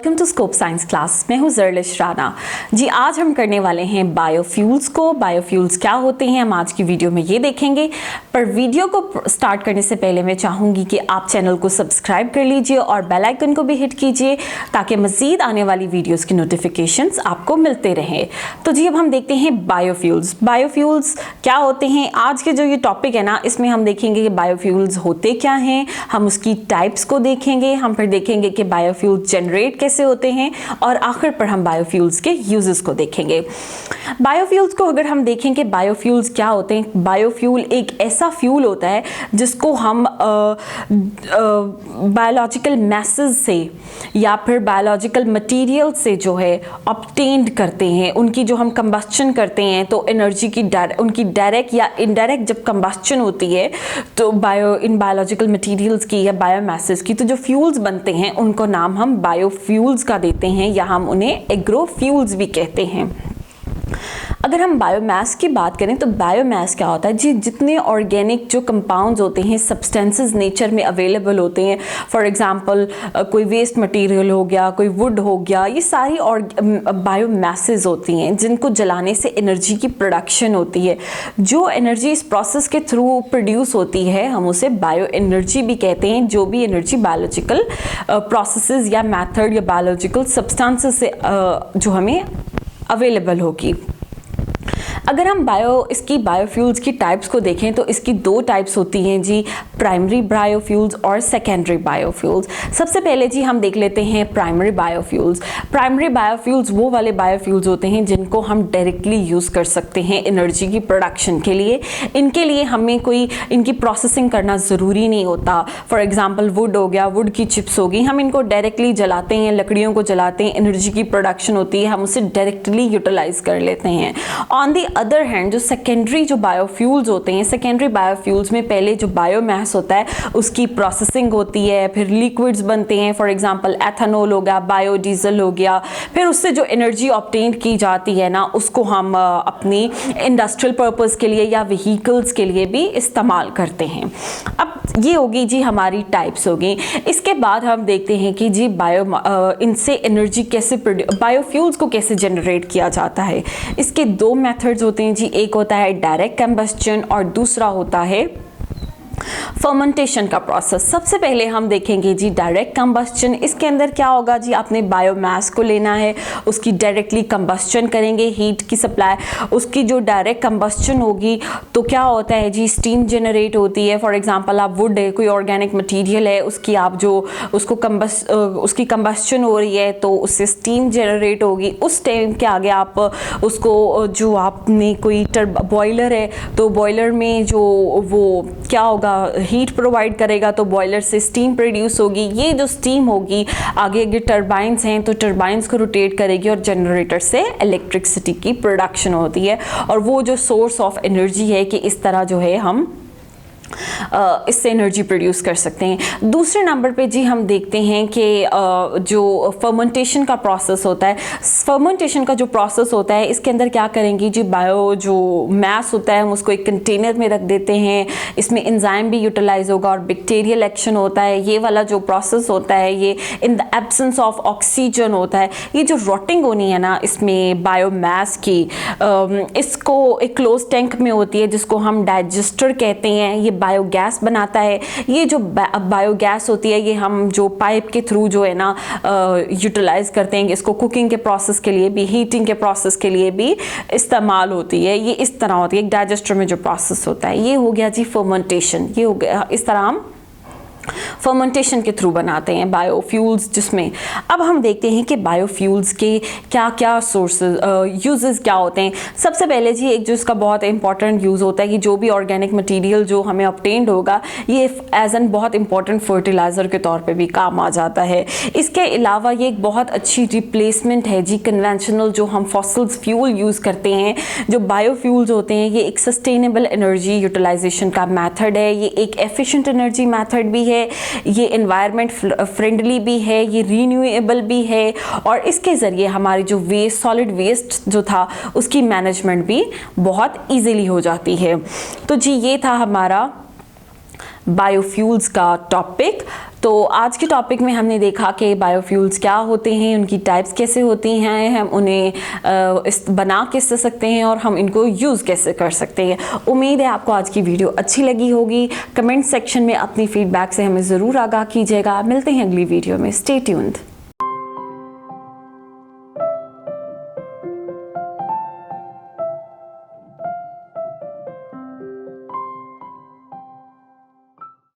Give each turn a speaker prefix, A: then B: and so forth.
A: Welcome to scope science class. मैं हूँ जरलिश राना जी। आज हम करने वाले हैं बायोफ्यूल्स को। बायोफ्यूल्स क्या होते हैं हम आज की वीडियो में ये देखेंगे। पर वीडियो को स्टार्ट करने से पहले मैं चाहूँगी कि आप चैनल को सब्सक्राइब कर लीजिए और बेल आइकन को भी हिट कीजिए ताकि मज़ीद आने वाली वीडियोज़ की नोटिफिकेशंस आपको मिलते रहें। तो जी अब हम देखते हैं बायोफ्यूल्स। बायोफ्यूल्स क्या होते हैं। आज के जो ये टॉपिक है ना, इसमें हम देखेंगे कि बायोफ्यूल्स होते क्या हैं, हम उसकी टाइप्स को देखेंगे, हम फिर देखेंगे कि बायोफ्यूल्स जनरेट कैसे होते हैं और आखिर पर हम बायोफ्यूल्स के यूजेस को देखेंगे। बायोफ्यूल्स को अगर हम देखें कि बायोफ्यूल्स क्या होते हैं, बायोफ्यूल एक ऐसा फ्यूल होता है जिसको हम बायोलॉजिकल मैसेज से या फिर बायोलॉजिकल मटेरियल से जो है ऑब्टेन्ड करते हैं। उनकी जो हम कंबस्चन करते हैं तो एनर्जी की उनकी डायरेक्ट या इनडायरेक्ट जब कंबस्चन होती है तो इन बायोलॉजिकल मटेरियल्स की या बायोमासेस की तो जो फ्यूल्स बनते हैं उनको नाम हम बायोफ्यूल्स का देते हैं या हम उन्हें एग्रोफ्यूल्स भी कहते हैं। अगर हम बायोमास की बात करें तो बायोमास क्या होता है जी, जितने ऑर्गेनिक जो कंपाउंड्स होते हैं, सब्सटेंसेस नेचर में अवेलेबल होते हैं, फॉर एग्जांपल कोई वेस्ट मटेरियल हो गया, कोई वुड हो गया, ये सारी बायोमासेस होती हैं जिनको जलाने से एनर्जी की प्रोडक्शन होती है। जो एनर्जी इस प्रोसेस के थ्रू प्रोड्यूस होती है हम उसे बायो एनर्जी भी कहते हैं। जो भी एनर्जी बायोलॉजिकल प्रोसेसेस या मेथड या बायोलॉजिकल सब्सटेंसेस से जो हमें अवेलेबल होगी। अगर हम इसकी बायोफ्यूल्स की टाइप्स को देखें तो इसकी दो टाइप्स होती हैं जी, प्राइमरी बायोफ्यूल्स और सेकेंडरी बायोफ्यूल्स। सबसे पहले जी हम देख लेते हैं प्राइमरी बायोफ्यूल्स। प्राइमरी बायोफ्यूल्स वो वाले बायोफ्यूल्स होते हैं जिनको हम डायरेक्टली यूज़ कर सकते हैं एनर्जी की प्रोडक्शन के लिए। इनके लिए हमें कोई इनकी प्रोसेसिंग करना ज़रूरी नहीं होता। फॉर एग्जाम्पल वुड हो गया, वुड की चिप्स होगी, हम इनको डायरेक्टली जलाते हैं, लकड़ियों को जलाते हैं, एनर्जी की प्रोडक्शन होती है, हम उसे डायरेक्टली यूटिलाइज कर लेते हैं। ऑन दी अदर हैंड जो सेकेंडरी जो बायोफ्यूल्स होते हैं, सेकेंडरी बायोफ्यूल्स में पहले जो बायोमास होता है उसकी प्रोसेसिंग होती है, फिर लिक्विड्स बनते हैं, फॉर एग्जांपल एथेनॉल हो गया, बायोडीजल हो गया, फिर उससे जो एनर्जी ऑब्टेन की जाती है ना उसको हम अपनी इंडस्ट्रियल पर्पस के लिए या व्हीकल्स के लिए भी इस्तेमाल करते हैं। अब ये होगी जी हमारी टाइप्स होगी। इसके बाद हम देखते हैं कि जी इनसे एनर्जी कैसे बायोफ्यूल्स को कैसे जनरेट किया जाता है। इसके दो मेथड्स होते हैं जी, एक होता है डायरेक्ट कंबस्चन और दूसरा होता है फर्मेंटेशन का प्रोसेस। सबसे पहले हम देखेंगे जी डायरेक्ट कंबस्चन। इसके अंदर क्या होगा जी, आपने बायोमास को लेना है, उसकी डायरेक्टली कंबस्चन करेंगे, हीट की सप्लाई, उसकी जो डायरेक्ट कंबस्चन होगी तो क्या होता है जी, स्टीम जनरेट होती है। फॉर एग्जांपल आप वुड है, कोई ऑर्गेनिक मटेरियल है, उसकी आप जो उसको उसकी कंबस्चन हो रही है तो उससे स्टीम जनरेट होगी। उस टाइम के आगे आप उसको जो आपने कोई बॉयलर है तो बॉयलर में जो वो क्या होगा, हीट प्रोवाइड करेगा तो बॉयलर से स्टीम प्रोड्यूस होगी। ये जो स्टीम होगी आगे ये टरबाइंस हैं तो टरबाइंस को रोटेट करेगी और जनरेटर से इलेक्ट्रिसिटी की प्रोडक्शन होती है। और वो जो सोर्स ऑफ एनर्जी है कि इस तरह जो है हम इससे एनर्जी प्रोड्यूस कर सकते हैं। दूसरे नंबर पे जी हम देखते हैं कि जो फर्मेंटेशन का प्रोसेस होता है, फर्मेंटेशन का जो प्रोसेस होता है इसके अंदर क्या करेंगे जी, जो मैस होता है हम उसको एक कंटेनर में रख देते हैं, इसमें एंजाइम भी यूटिलाइज होगा और बैक्टीरियल एक्शन होता है। ये वाला जो प्रोसेस होता है ये in the absence of oxygen होता है। ये जो रोटिंग होनी है ना इसमें बायोमास की, इसको एक क्लोज टैंक में होती है जिसको हम डाइजेस्टर कहते हैं। ये बायोगैस बनाता है। ये जो बायोगैस होती है ये हम जो पाइप के थ्रू जो है ना यूटिलाइज करते हैं। इसको कुकिंग के प्रोसेस के लिए भी, हीटिंग के प्रोसेस के लिए भी इस्तेमाल होती है। ये इस तरह होती है, एक डाइजेस्टर में जो प्रोसेस होता है। ये हो गया जी फर्मेंटेशन। ये हो गया, इस तरह हम फर्मेंटेशन के थ्रू बनाते हैं बायोफ्यूल्स। जिसमें अब हम देखते हैं कि बायोफ्यूल्स के क्या क्या सोर्सेज यूजेस क्या होते हैं। सबसे पहले जी एक जो इसका बहुत इंपॉर्टेंट यूज़ होता है कि जो भी ऑर्गेनिक मटेरियल जो हमें ऑब्टेन्ड होगा ये एज एन बहुत इंपॉर्टेंट फर्टिलाइज़र के तौर पे भी काम आ जाता है। इसके अलावा ये एक बहुत अच्छी रिप्लेसमेंट है जी कन्वेंशनल जो हम फॉसिल्स फ्यूल यूज़ करते हैं। जो बायोफ्यूल्स होते हैं ये एक सस्टेनेबल एनर्जी यूटिलाइजेशन का मेथड है, ये एक एफिशिएंट एनर्जी मेथड भी है, ये एनवायरनमेंट फ्रेंडली भी है, ये रीन्यूएबल भी है और इसके ज़रिए हमारी जो वेस्ट, सॉलिड वेस्ट जो था उसकी मैनेजमेंट भी बहुत इजीली हो जाती है। तो जी ये था हमारा बायोफ्यूल्स का टॉपिक। तो आज के टॉपिक में हमने देखा कि बायोफ्यूल्स क्या होते हैं, उनकी टाइप्स कैसे होती हैं, हम उन्हें बना कैसे सकते हैं और हम इनको यूज़ कैसे कर सकते हैं। उम्मीद है आपको आज की वीडियो अच्छी लगी होगी। कमेंट सेक्शन में अपनी फीडबैक से हमें ज़रूर आगाह कीजिएगा। मिलते हैं अगली वीडियो में। Stay tuned.